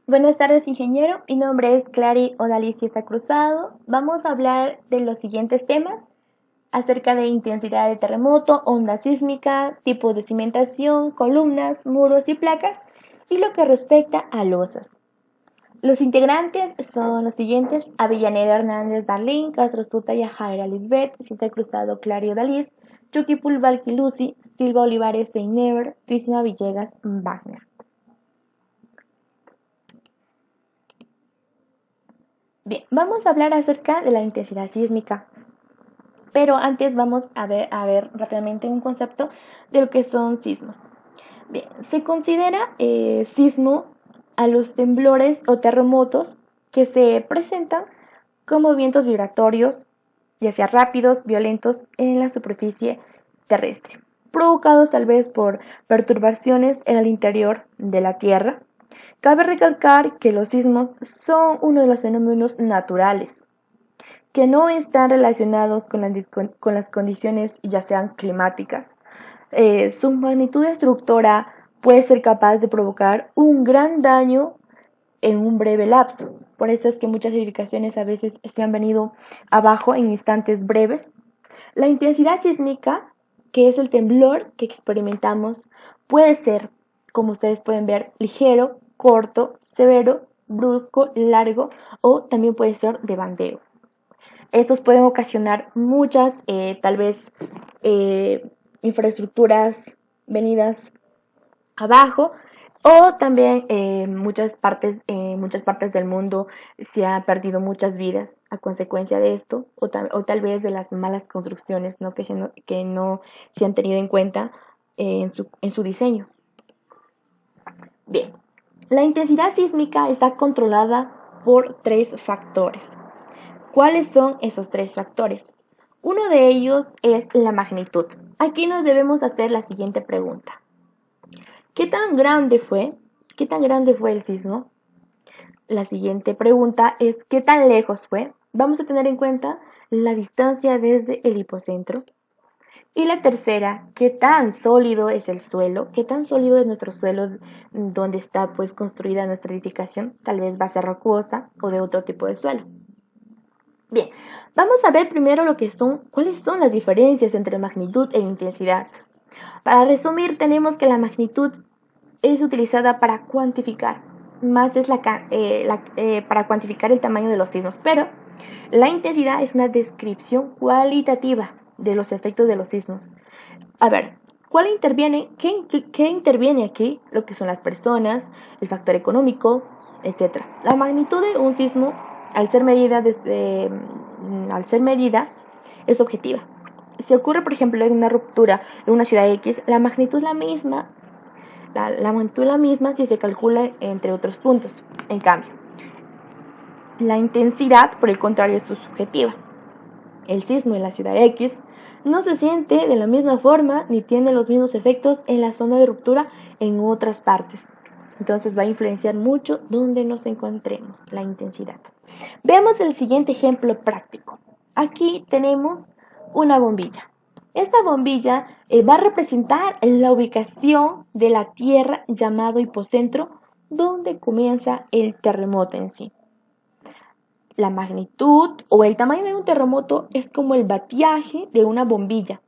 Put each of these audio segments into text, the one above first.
Buenas tardes, ingeniero. Mi nombre es Clary Odalicieza Cruzado. Vamos a hablar de los siguientes temas acerca de intensidad de terremoto, onda sísmica, tipo de cimentación, columnas, muros y placas y lo que respecta a losas. Los integrantes son los siguientes: Avellaneda Hernández Darlín, Castro Sutaya Jaira Lisbeth, Cita Cruzado Clary Odaliz, Chucky Pulvalqui Lucy, Silva Olivares Beinever, Cristina Villegas Wagner. Bien, vamos a hablar acerca de la intensidad sísmica, pero antes vamos a ver rápidamente un concepto de lo que son sismos. Bien, se considera sismo a los temblores o terremotos que se presentan como vientos vibratorios, ya sea rápidos, violentos, en la superficie terrestre, provocados tal vez por perturbaciones en el interior de la Tierra. Cabe recalcar que los sismos son uno de los fenómenos naturales que no están relacionados con las condiciones ya sean climáticas. Su magnitud destructora puede ser capaz de provocar un gran daño en un breve lapso. Por eso es que muchas edificaciones a veces se han venido abajo en instantes breves. La intensidad sísmica, que es el temblor que experimentamos, puede ser, como ustedes pueden ver, ligero, corto, severo, brusco, largo o también puede ser de bandeo. Estos pueden ocasionar muchas, tal vez, infraestructuras venidas abajo o también muchas partes del mundo se han perdido muchas vidas a consecuencia de esto o tal vez de las malas construcciones, ¿no? Que no se han tenido en cuenta en su diseño. Bien, la intensidad sísmica está controlada por tres factores. ¿Cuáles son esos tres factores? Uno de ellos es la magnitud. Aquí nos debemos hacer la siguiente pregunta. ¿Qué tan grande fue? ¿Qué tan grande fue el sismo? La siguiente pregunta es ¿qué tan lejos fue? Vamos a tener en cuenta la distancia desde el hipocentro. Y la tercera, ¿qué tan sólido es el suelo? ¿Qué tan sólido es nuestro suelo donde está pues construida nuestra edificación? Tal vez base rocosa o de otro tipo de suelo. Bien, vamos a ver primero cuáles son las diferencias entre magnitud e intensidad. Para resumir, tenemos que la magnitud es utilizada para cuantificar, para cuantificar el tamaño de los sismos, pero la intensidad es una descripción cualitativa de los efectos de los sismos. A ver, ¿cuál interviene? ¿Qué interviene aquí? Lo que son las personas, el factor económico, etc. La magnitud de un sismo, al ser medida es objetiva. Si ocurre, por ejemplo, en una ruptura en una ciudad X, la magnitud es la misma, si se calcula entre otros puntos. En cambio, la intensidad, por el contrario, es subjetiva. El sismo en la ciudad X no se siente de la misma forma ni tiene los mismos efectos en la zona de ruptura en otras partes. Entonces va a influenciar mucho donde nos encontremos, la intensidad. Veamos el siguiente ejemplo práctico. Aquí tenemos una bombilla. Esta bombilla va a representar la ubicación de la Tierra llamado hipocentro, donde comienza el terremoto en sí. La magnitud o el tamaño de un terremoto es como el batiaje de una bombilla,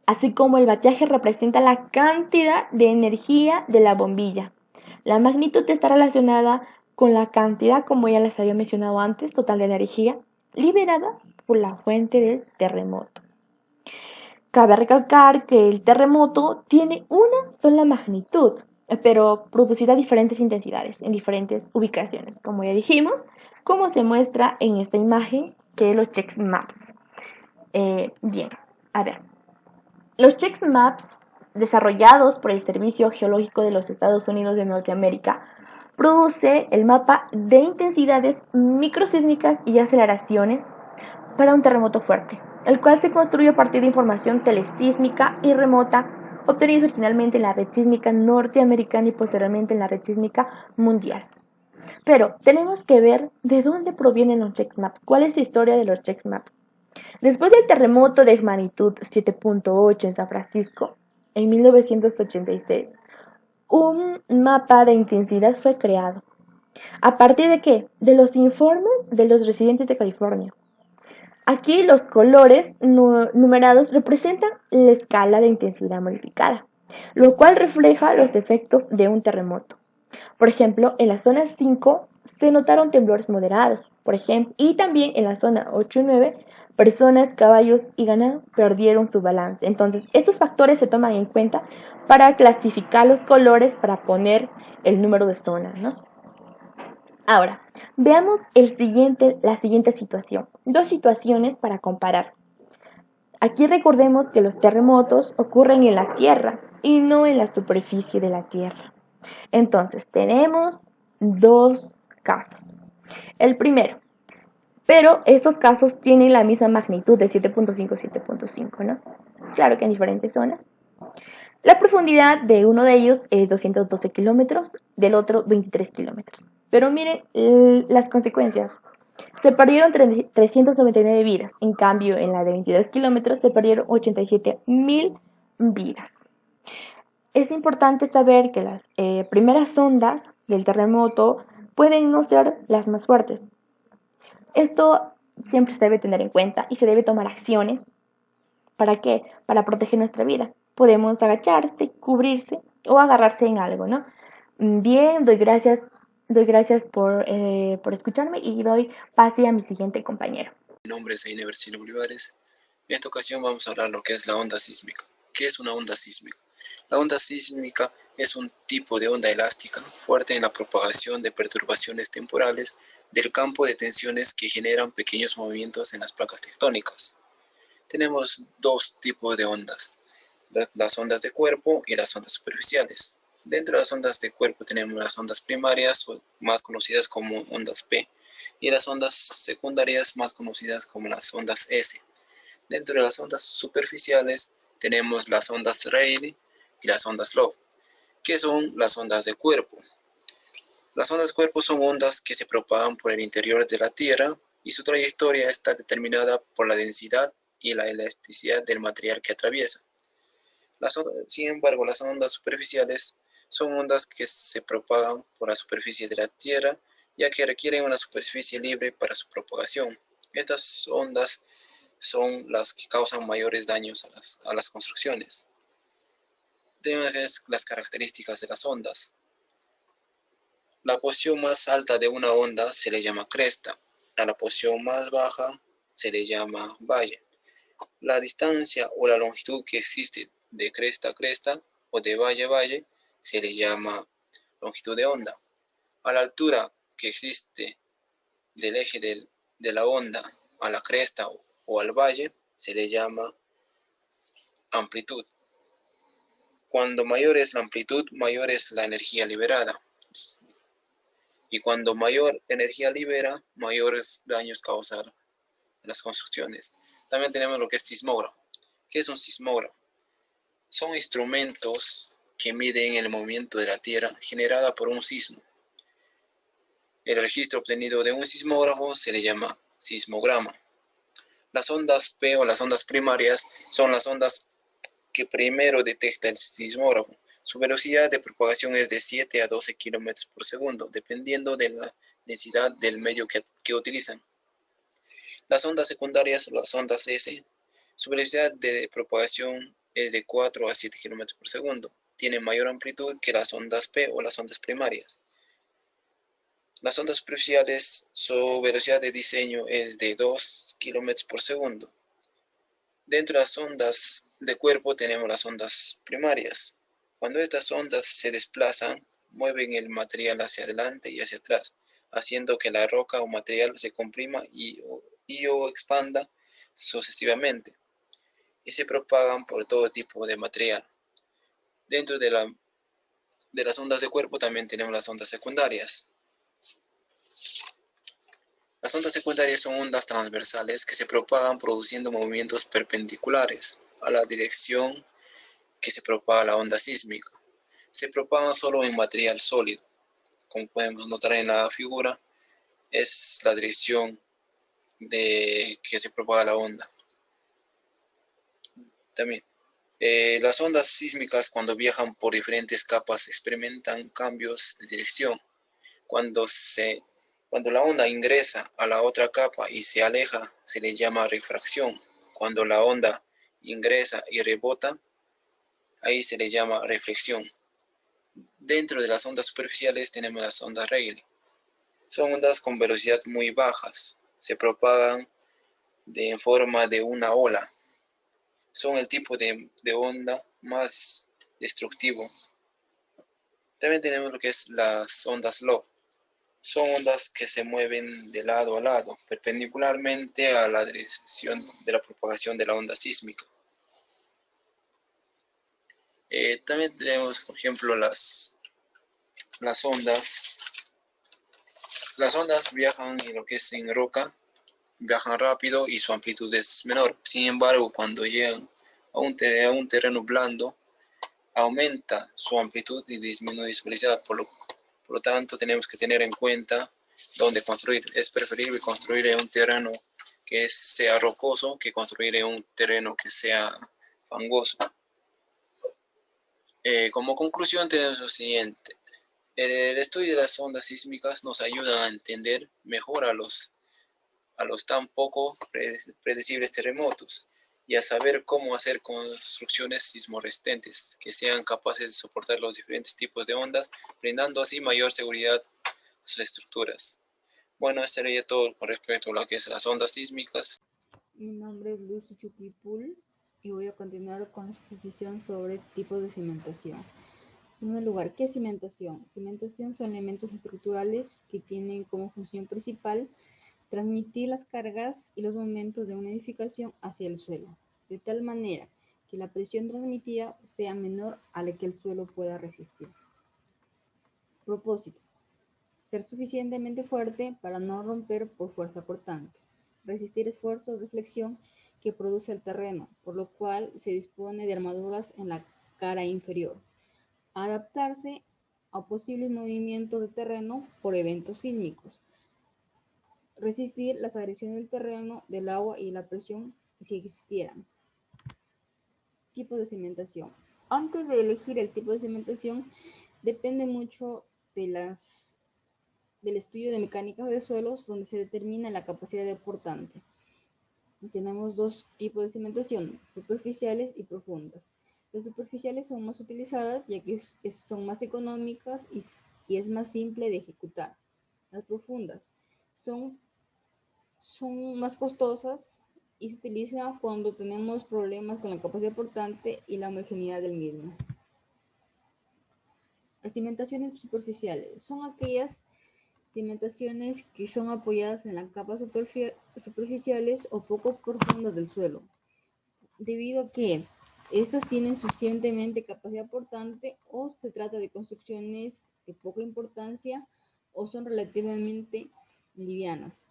así como el batiaje representa la cantidad de energía de la bombilla. La magnitud está relacionada con la cantidad, como ya les había mencionado antes, total de energía liberada por la fuente del terremoto. Cabe recalcar que el terremoto tiene una sola magnitud, pero producirá diferentes intensidades en diferentes ubicaciones, como ya dijimos, como se muestra en esta imagen, que es los check maps. Bien, a ver. Los check maps desarrollados por el Servicio Geológico de los Estados Unidos de Norteamérica produce el mapa de intensidades microsísmicas y aceleraciones para un terremoto fuerte, el cual se construye a partir de información telesísmica y remota obtenida originalmente en la red sísmica norteamericana y posteriormente en la red sísmica mundial. Pero tenemos que ver de dónde provienen los check maps, cuál es su historia de los check maps. Después del terremoto de magnitud 7.8 en San Francisco, en 1986, un mapa de intensidad fue creado. ¿A partir de qué? De los informes de los residentes de California. Aquí los colores numerados representan la escala de intensidad modificada, lo cual refleja los efectos de un terremoto. Por ejemplo, en la zona 5 se notaron temblores moderados, por ejemplo, y también en la zona 8 y 9, personas, caballos y ganado perdieron su balance. Entonces, estos factores se toman en cuenta para clasificar los colores para poner el número de zona, ¿no? Ahora, veamos la siguiente situación. Dos situaciones para comparar. Aquí recordemos que los terremotos ocurren en la Tierra y no en la superficie de la Tierra. Entonces, tenemos dos casos. El primero, pero estos casos tienen la misma magnitud de 7.5, 7.5, ¿no? Claro que en diferentes zonas. La profundidad de uno de ellos es 212 kilómetros, del otro 23 kilómetros. Pero miren las consecuencias. Se perdieron 399 vidas. En cambio, en la de 22 kilómetros se perdieron 87.000 vidas. Es importante saber que las primeras ondas del terremoto pueden no ser las más fuertes. Esto siempre se debe tener en cuenta y se debe tomar acciones. ¿Para qué? Para proteger nuestra vida. Podemos agacharse, cubrirse o agarrarse en algo, ¿no? Bien, doy gracias por escucharme y doy pase a mi siguiente compañero. Mi nombre es Einer Versino Olivares. En esta ocasión vamos a hablar lo que es la onda sísmica. ¿Qué es una onda sísmica? La onda sísmica es un tipo de onda elástica fuerte en la propagación de perturbaciones temporales del campo de tensiones que generan pequeños movimientos en las placas tectónicas. Tenemos dos tipos de ondas, las ondas de cuerpo y las ondas superficiales. Dentro de las ondas de cuerpo tenemos las ondas primarias, más conocidas como ondas P, y las ondas secundarias más conocidas como las ondas S. Dentro de las ondas superficiales tenemos las ondas Rayleigh y las ondas Love. ¿Qué son las ondas de cuerpo? Las ondas de cuerpo son ondas que se propagan por el interior de la Tierra y su trayectoria está determinada por la densidad y la elasticidad del material que atraviesa. Sin embargo, las ondas superficiales son ondas que se propagan por la superficie de la Tierra, ya que requieren una superficie libre para su propagación. Estas ondas son las que causan mayores daños a las construcciones. Tenemos las características de las ondas. La posición más alta de una onda se le llama cresta. A la posición más baja se le llama valle. La distancia o la longitud que existe de cresta a cresta o de valle a valle se le llama longitud de onda. A la altura que existe del eje de la onda a la cresta o al valle se le llama amplitud. Cuando mayor es la amplitud, mayor es la energía liberada. Y cuando mayor energía libera, mayores daños causan las construcciones. También tenemos lo que es sismógrafo. ¿Qué es un sismógrafo? Son instrumentos que miden el movimiento de la Tierra generada por un sismo. El registro obtenido de un sismógrafo se le llama sismograma. Las ondas P o las ondas primarias son las ondas que primero detecta el sismógrafo. Su velocidad de propagación es de 7 a 12 km por segundo, dependiendo de la densidad del medio que utilizan. Las ondas secundarias o las ondas S, su velocidad de propagación es de 4 a 7 km por segundo. Tienen mayor amplitud que las ondas P o las ondas primarias. Las ondas superficiales, su velocidad de diseño es de 2 km por segundo. Dentro de las ondas de cuerpo tenemos las ondas primarias. Cuando estas ondas se desplazan, mueven el material hacia adelante y hacia atrás, haciendo que la roca o material se comprima o expanda sucesivamente, y se propagan por todo tipo de material. Dentro de las ondas de cuerpo también tenemos las ondas secundarias. Las ondas secundarias son ondas transversales que se propagan produciendo movimientos perpendiculares a la dirección que se propaga la onda sísmica. Se propagan solo en material sólido. Como podemos notar en la figura, es la dirección de que se propaga la onda. También Las ondas sísmicas cuando viajan por diferentes capas experimentan cambios de dirección. Cuando, cuando la onda ingresa a la otra capa y se aleja, se le llama refracción. Cuando la onda ingresa y rebota, ahí se le llama reflexión. Dentro de las ondas superficiales tenemos las ondas Rayleigh. Son ondas con velocidad muy bajas. Se propagan en forma de una ola. Son el tipo de onda más destructivo. También tenemos lo que es las ondas Love. Son ondas que se mueven de lado a lado, perpendicularmente a la dirección de la propagación de la onda sísmica. También tenemos, por ejemplo, las ondas. Las ondas viajan en lo que es en roca, viajan rápido y su amplitud es menor. Sin embargo, cuando llegan a un terreno blando, aumenta su amplitud y disminuye su velocidad. Por lo tanto, tenemos que tener en cuenta dónde construir. Es preferible construir en un terreno que sea rocoso que construir en un terreno que sea fangoso. Como conclusión tenemos lo siguiente. El estudio de las ondas sísmicas nos ayuda a entender mejor a los tan poco predecibles terremotos y a saber cómo hacer construcciones sismorresistentes que sean capaces de soportar los diferentes tipos de ondas, brindando así mayor seguridad a sus estructuras. Bueno, esto sería todo con respecto a lo que es las ondas sísmicas. Mi nombre es Lucy Chuquipul y voy a continuar con la exposición sobre tipos de cimentación. En primer lugar, ¿qué es cimentación? Cimentación son elementos estructurales que tienen como función principal transmitir las cargas y los momentos de una edificación hacia el suelo, de tal manera que la presión transmitida sea menor a la que el suelo pueda resistir. Propósito: ser suficientemente fuerte para no romper por fuerza cortante, resistir esfuerzos de flexión que produce el terreno, por lo cual se dispone de armaduras en la cara inferior, adaptarse a posibles movimientos de terreno por eventos sísmicos, resistir las agresiones del terreno, del agua y la presión si existieran. Tipo de cimentación. Antes de elegir el tipo de cimentación, depende mucho del estudio de mecánica de suelos, donde se determina la capacidad deportante. Tenemos dos tipos de cimentación, superficiales y profundas. Las superficiales son más utilizadas ya que son más económicas y es más simple de ejecutar. Las profundas son más costosas y se utilizan cuando tenemos problemas con la capacidad portante y la homogeneidad del mismo. Las cimentaciones superficiales son aquellas cimentaciones que son apoyadas en las capas superficiales o poco profundas del suelo, debido a que estas tienen suficientemente capacidad portante o se trata de construcciones de poca importancia o son relativamente livianas.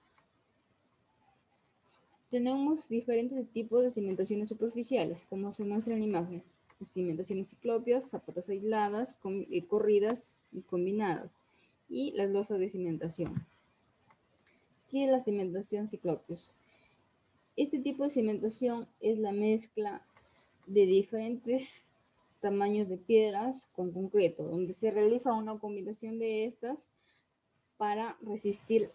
Tenemos diferentes tipos de cimentaciones superficiales, como se muestra en la imagen. Cimentaciones ciclópeas, zapatas aisladas, corridas y combinadas, y las losas de cimentación. ¿Qué es la cimentación ciclópeos? Este tipo de cimentación es la mezcla de diferentes tamaños de piedras con concreto, donde se realiza una combinación de estas para resistir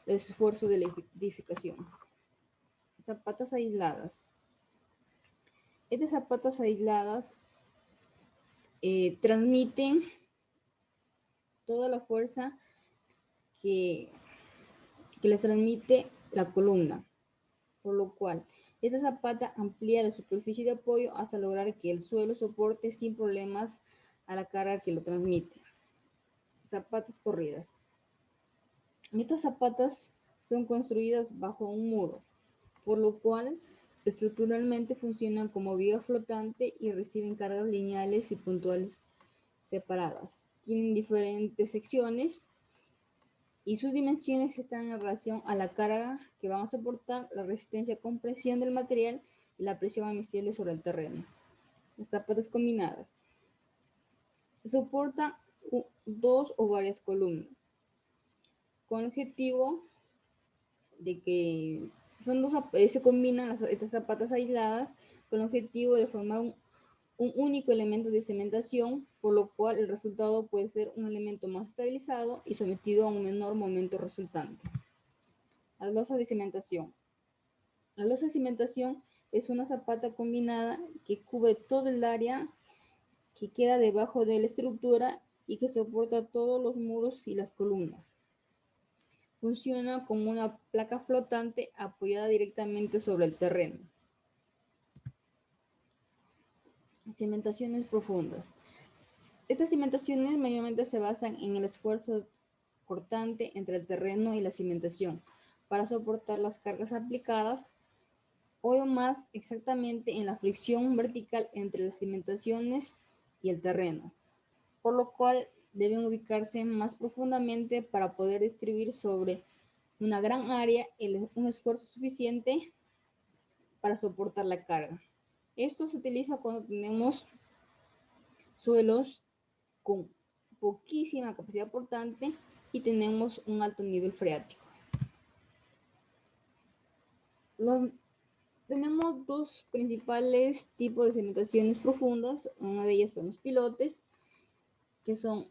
el esfuerzo de la edificación. Zapatas aisladas. Estas zapatas aisladas transmiten toda la fuerza que les transmite la columna, por lo cual esta zapata amplía la superficie de apoyo hasta lograr que el suelo soporte sin problemas a la carga que lo transmite. Zapatas corridas. Estas zapatas son construidas bajo un muro, por lo cual estructuralmente funcionan como viga flotante y reciben cargas lineales y puntuales separadas. Tienen diferentes secciones y sus dimensiones están en relación a la carga que van a soportar, la resistencia a compresión del material y la presión admisible sobre el terreno. Las zapatas combinadas soportan dos o varias columnas con el objetivo de que se combinan estas zapatas aisladas con el objetivo de formar un único elemento de cimentación, por lo cual el resultado puede ser un elemento más estabilizado y sometido a un menor momento resultante. Las losas de cimentación. La losa de cimentación es una zapata combinada que cubre todo el área que queda debajo de la estructura y que soporta todos los muros y las columnas. Funciona como una placa flotante apoyada directamente sobre el terreno. Cimentaciones profundas. Estas cimentaciones mayormente se basan en el esfuerzo cortante entre el terreno y la cimentación para soportar las cargas aplicadas, o más exactamente en la fricción vertical entre las cimentaciones y el terreno, por lo cual deben ubicarse más profundamente para poder distribuir sobre una gran área un esfuerzo suficiente para soportar la carga. Esto se utiliza cuando tenemos suelos con poquísima capacidad portante y tenemos un alto nivel freático. Tenemos dos principales tipos de cimentaciones profundas. Una de ellas son los pilotes, que son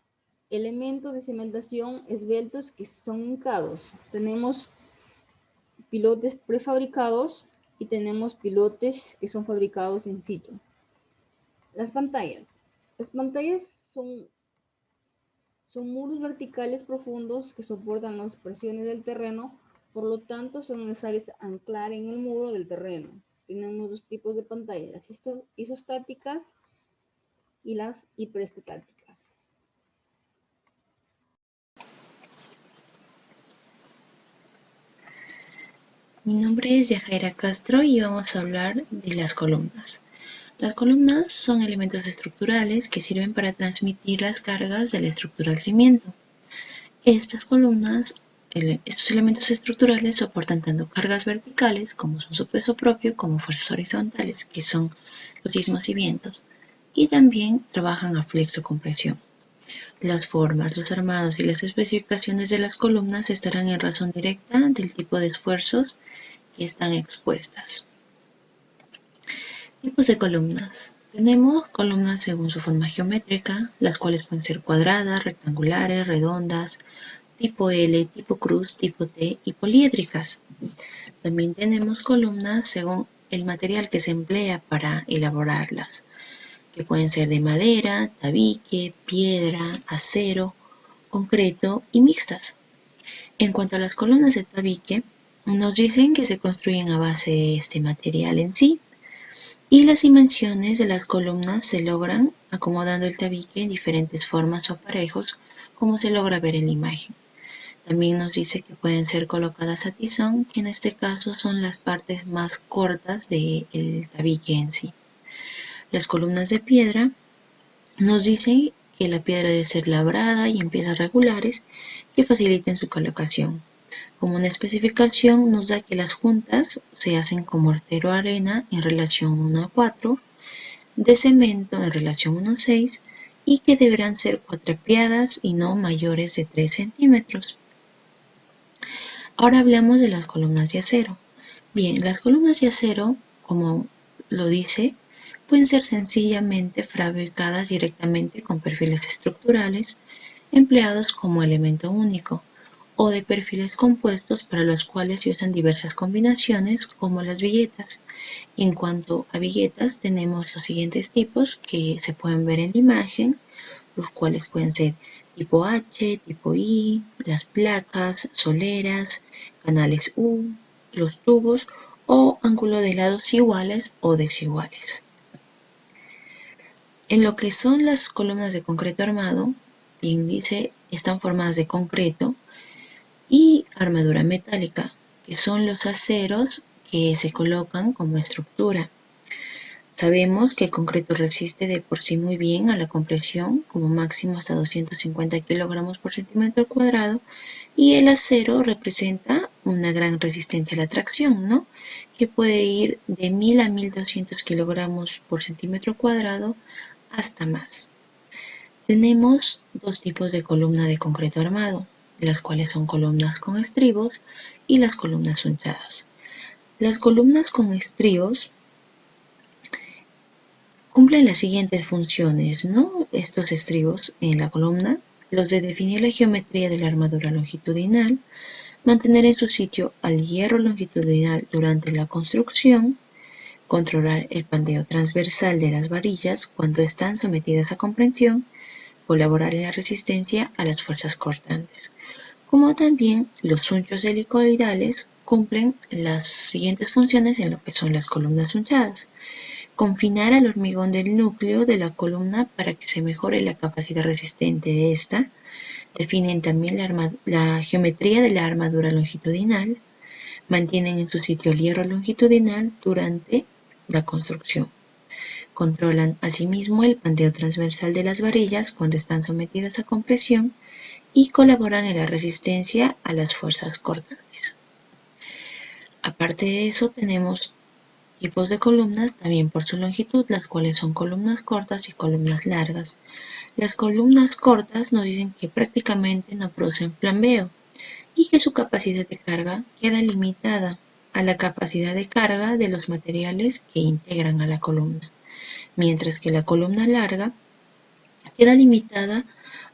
elementos de cimentación esbeltos que son hincados. Tenemos pilotes prefabricados y tenemos pilotes que son fabricados in situ. Las pantallas. Las pantallas son muros verticales profundos que soportan las presiones del terreno, por lo tanto son necesarios anclar en el muro del terreno. Tenemos dos tipos de pantallas, las isostáticas y las hiperestáticas. Mi nombre es Yajaira Castro y vamos a hablar de las columnas. Las columnas son elementos estructurales que sirven para transmitir las cargas de la estructura al cimiento. Estas columnas, estos elementos estructurales soportan tanto cargas verticales, como son su peso propio, como fuerzas horizontales, que son los sismos y vientos, y también trabajan a flexo-compresión. Las formas, los armados y las especificaciones de las columnas estarán en razón directa del tipo de esfuerzos que están expuestas. Tipos de columnas. Tenemos columnas según su forma geométrica, las cuales pueden ser cuadradas, rectangulares, redondas, tipo L, tipo cruz, tipo T y poliédricas. También tenemos columnas según el material que se emplea para elaborarlas, que pueden ser de madera, tabique, piedra, acero, concreto y mixtas. En cuanto a las columnas de tabique, nos dicen que se construyen a base de este material en sí, y las dimensiones de las columnas se logran acomodando el tabique en diferentes formas o aparejos, como se logra ver en la imagen. También nos dice que pueden ser colocadas a tizón, que en este caso son las partes más cortas del tabique en sí. Las columnas de piedra nos dicen que la piedra debe ser labrada y en piezas regulares que faciliten su colocación. Como una especificación nos da que las juntas se hacen con mortero arena en relación 1:4, de cemento en relación 1:6 y que deberán ser cuatrapeadas y no mayores de 3 centímetros. Ahora hablamos de las columnas de acero. Bien, las columnas de acero, como lo dice, pueden ser sencillamente fabricadas directamente con perfiles estructurales empleados como elemento único, o de perfiles compuestos para los cuales se usan diversas combinaciones como las viguetas. En cuanto a viguetas, tenemos los siguientes tipos que se pueden ver en la imagen, los cuales pueden ser tipo H, tipo I, las placas, soleras, canales U, los tubos o ángulo de lados iguales o desiguales. En lo que son las columnas de concreto armado, bien dice, están formadas de concreto y armadura metálica, que son los aceros que se colocan como estructura. Sabemos que el concreto resiste de por sí muy bien a la compresión, como máximo hasta 250 kilogramos por centímetro cuadrado, y el acero representa una gran resistencia a la tracción, ¿no? Que puede ir de 1000 a 1200 kilogramos por centímetro cuadrado hasta más. Tenemos dos tipos de columna de concreto armado, las cuales son columnas con estribos y las columnas hunchadas. Las columnas con estribos cumplen las siguientes funciones, ¿no? Estos estribos en la columna, los de definir la geometría de la armadura longitudinal, mantener en su sitio al hierro longitudinal durante la construcción, controlar el pandeo transversal de las varillas cuando están sometidas a compresión, colaborar en la resistencia a las fuerzas cortantes. Como también los unchos helicoidales cumplen las siguientes funciones en lo que son las columnas unchadas. Confinar al hormigón del núcleo de la columna para que se mejore la capacidad resistente de esta. Definen también la geometría de la armadura longitudinal. Mantienen en su sitio el hierro longitudinal durante la construcción. Controlan asimismo el pandeo transversal de las varillas cuando están sometidas a compresión y colaboran en la resistencia a las fuerzas cortantes. Aparte de eso, tenemos tipos de columnas también por su longitud, las cuales son columnas cortas y columnas largas. Las columnas cortas nos dicen que prácticamente no producen flambeo y que su capacidad de carga queda limitada a la capacidad de carga de los materiales que integran a la columna, mientras que la columna larga queda limitada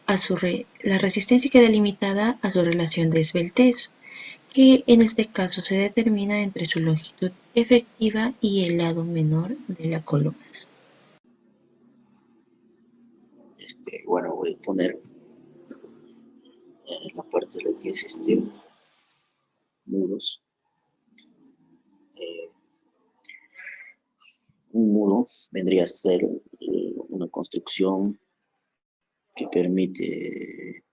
la resistencia queda limitada a su relación de esbeltez, que en este caso se determina entre su longitud efectiva y el lado menor de la columna. Bueno, voy a poner en la parte de lo que es muros. Un muro vendría a ser una construcción que permite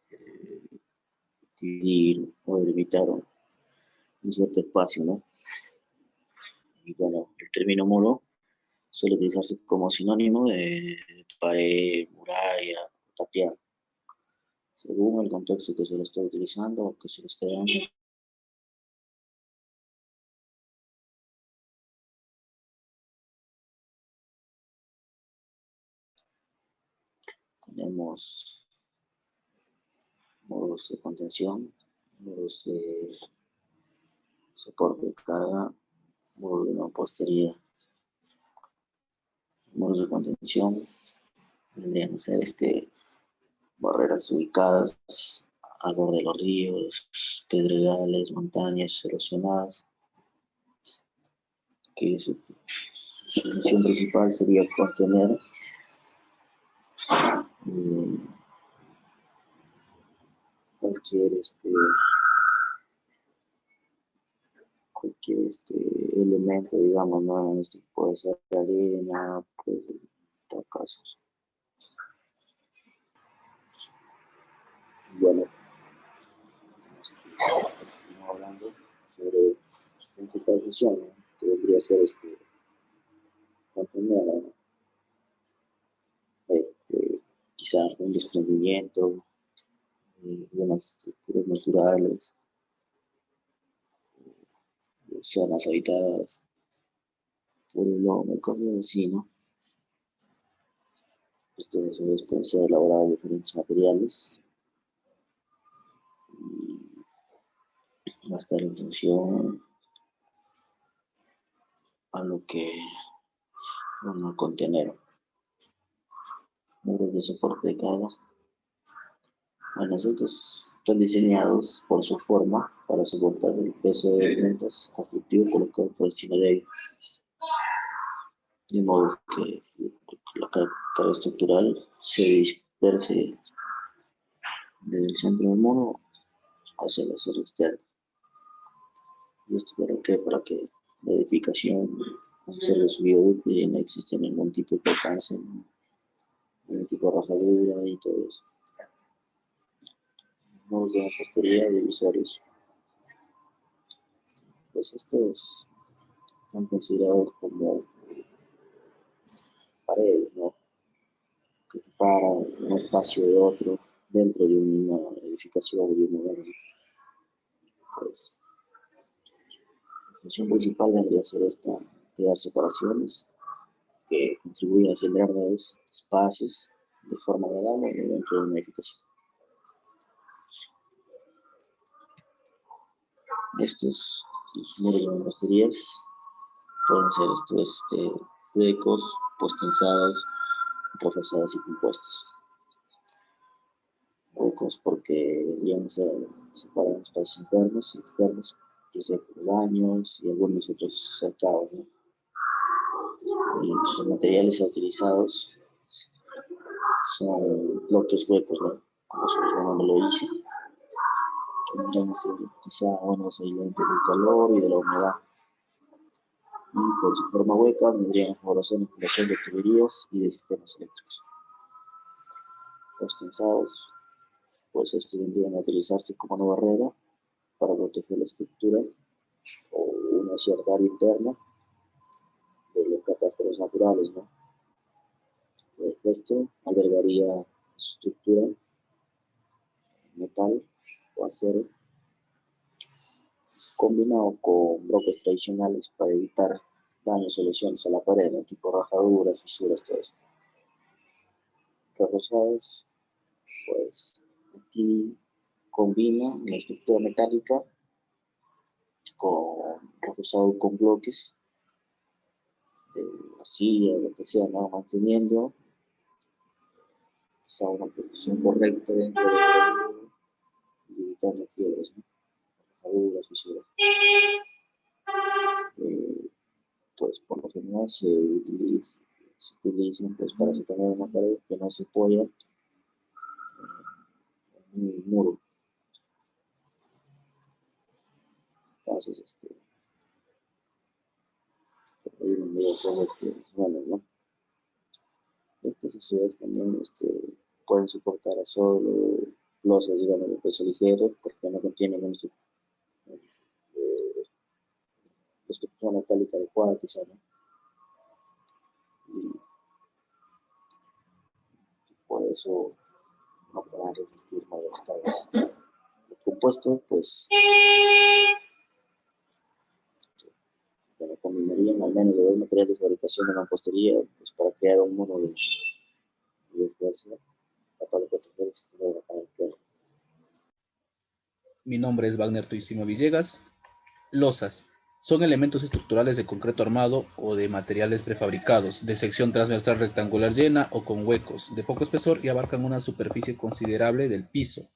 dividir o delimitar un cierto espacio, ¿no? Y bueno, el término muro suele utilizarse como sinónimo de pared, muralla, tapial, según el contexto que se lo está utilizando o que se lo está dando. Tenemos muros de contención, muros de soporte de carga, muros de mampostería. Muros de contención vendrían a ser barreras ubicadas al borde de los ríos, pedregales, montañas erosionadas, que su función principal sería contener cualquier elemento, digamos, ¿no? Puede ser arena, puede ser en casos. Bueno, estamos hablando sobre la principal función, ¿no? Que vendría a ser contener quizás un desprendimiento, algunas estructuras naturales, zonas habitadas por el hombre, cosas así, ¿no? Esto a su vez puede ser elaborado de diferentes materiales y va a estar en función a lo que van a contener. Muros de soporte de carga. Bueno, estos están diseñados por su forma para soportar el peso de elementos constructivos colocados por encima de ellos. De modo que la carga estructural se disperse desde el centro del muro hacia la zona externa. Y esto para que la edificación conserve su vida útil y no existe ningún tipo de alcance, ningún tipo de rajadura y todo eso. Muros de mampostería divisorios. Pues estos son considerados como paredes, ¿no? Que separan un espacio de otro dentro de una edificación o de un hogar. Pues la función principal vendría a ser crear separaciones que contribuyen a generar nuevos espacios de forma agradable dentro de una edificación. Estos muros de mamposterías pueden ser huecos, pues tensados, reforzados y compuestos. Huecos porque deberían ser separados espacios internos y externos, que sea como baños y algunos otros cercados, ¿no? Y sus materiales utilizados son bloques huecos, ¿no? Como su mismo nombre lo dice, que vendrían a ser quizá buenos aislantes del calor y de la humedad. Y por su forma hueca vendrían a favorecer la instalación de tuberías y de sistemas eléctricos. Los tensados, pues estos vendrían a utilizarse como una barrera para proteger la estructura o una cierta área interna de los catástrofes naturales, ¿no? Pues esto albergaría su estructura metal o acero combinado con bloques tradicionales para evitar daños o lesiones a la pared, ¿no? Tipo rajaduras, fisuras, todo eso. Reforzados, pues aquí combina la estructura metálica con reforzado con bloques de arcilla, lo que sea, ¿no? Manteniendo quizá una posición correcta dentro del código y evitando quiebres, ¿no? Rajaduras, fisuras. Pues por lo general se utilizan pues, para sostener una pared que no se apoya en un muro. Entonces, hay una medida sobre que bueno, ¿no? Estas sociedades también pueden soportar a solo losas, digamos, de peso ligero, porque no contienen una estructura metálica adecuada, quizá, ¿no? Y por eso no pueden resistir mayores cargas. Los compuestos, pues, bueno, combinarían al menos de dos materiales de fabricación de mampostería pues, para crear un muro de fuerza capaz de proteger el sistema de la pared. Mi nombre es Wagner Tuisimo Villegas. Losas son elementos estructurales de concreto armado o de materiales prefabricados, de sección transversal rectangular llena o con huecos, de poco espesor y abarcan una superficie considerable del piso.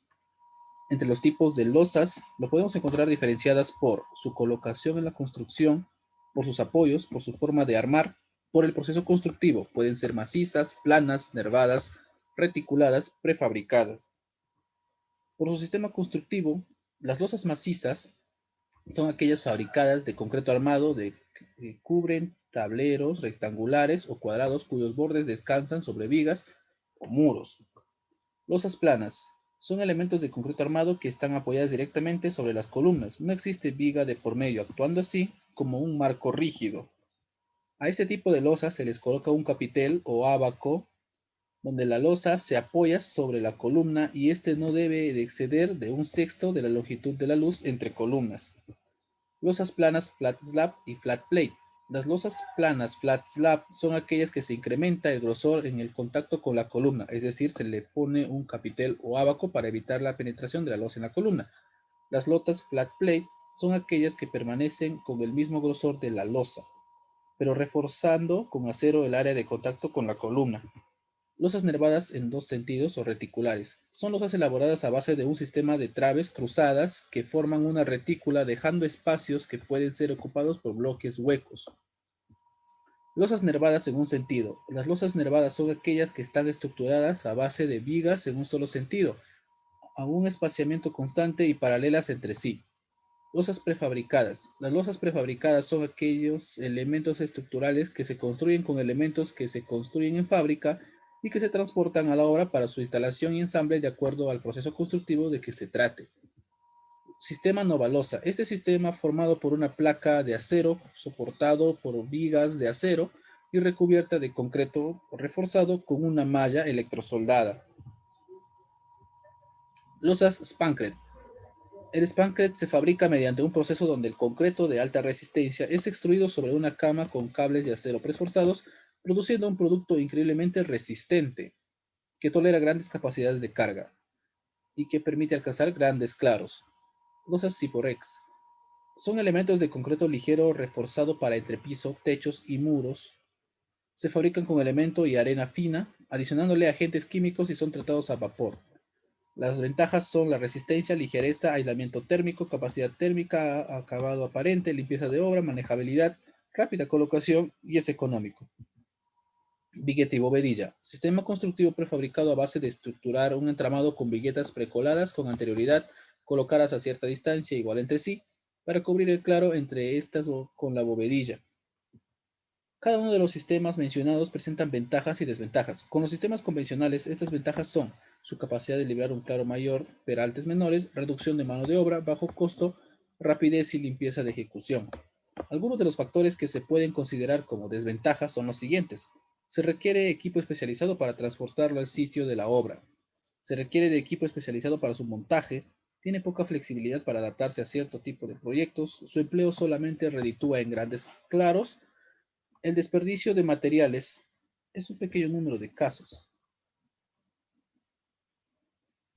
Entre los tipos de losas lo podemos encontrar diferenciadas por su colocación en la construcción, por sus apoyos, por su forma de armar, por el proceso constructivo. Pueden ser macizas, planas, nervadas, reticuladas, prefabricadas. Por su sistema constructivo, las losas macizas son aquellas fabricadas de concreto armado que cubren tableros rectangulares o cuadrados cuyos bordes descansan sobre vigas o muros. Losas planas son elementos de concreto armado que están apoyadas directamente sobre las columnas. No existe viga de por medio, actuando así como un marco rígido. A este tipo de losas se les coloca un capitel o ábaco donde la losa se apoya sobre la columna y este no debe de exceder de 1/6 de la longitud de la luz entre columnas. Losas planas flat slab y flat plate. Las losas planas flat slab son aquellas que se incrementa el grosor en el contacto con la columna, es decir, se le pone un capitel o ábaco para evitar la penetración de la losa en la columna. Las lotas flat plate son aquellas que permanecen con el mismo grosor de la losa, pero reforzando con acero el área de contacto con la columna. Losas nervadas en dos sentidos o reticulares. Son losas elaboradas a base de un sistema de traves cruzadas que forman una retícula dejando espacios que pueden ser ocupados por bloques huecos. Losas nervadas en un sentido. Las losas nervadas son aquellas que están estructuradas a base de vigas en un solo sentido, a un espaciamiento constante y paralelas entre sí. Losas prefabricadas. Las losas prefabricadas son aquellos elementos estructurales que se construyen con elementos que se construyen en fábrica y que se transportan a la obra para su instalación y ensamble de acuerdo al proceso constructivo de que se trate. Sistema Novalosa. Este sistema formado por una placa de acero soportado por vigas de acero y recubierta de concreto reforzado con una malla electrosoldada. Losas Spankret. El Spankret se fabrica mediante un proceso donde el concreto de alta resistencia es extruido sobre una cama con cables de acero preforzados, produciendo un producto increíblemente resistente, que tolera grandes capacidades de carga y que permite alcanzar grandes claros. Losas Ciporex son elementos de concreto ligero reforzado para entrepiso, techos y muros Se fabrican con elemento y arena fina, adicionándole agentes químicos y son tratados a vapor. Las ventajas son la resistencia, ligereza, aislamiento térmico, capacidad térmica, acabado aparente, limpieza de obra, manejabilidad, rápida colocación y es económico. Vigueta y bovedilla. Sistema constructivo prefabricado a base de estructurar un entramado con viguetas precoladas con anterioridad, colocadas a cierta distancia igual entre sí, para cubrir el claro entre estas con la bovedilla. Cada uno de los sistemas mencionados presentan ventajas y desventajas. Con los sistemas convencionales, estas ventajas son su capacidad de liberar un claro mayor, peraltes menores, reducción de mano de obra, bajo costo, rapidez y limpieza de ejecución. Algunos de los factores que se pueden considerar como desventajas son los siguientes. Se requiere equipo especializado para transportarlo al sitio de la obra. Se requiere de equipo especializado para su montaje. Tiene poca flexibilidad para adaptarse a cierto tipo de proyectos. Su empleo solamente reditúa en grandes claros. El desperdicio de materiales es un pequeño número de casos.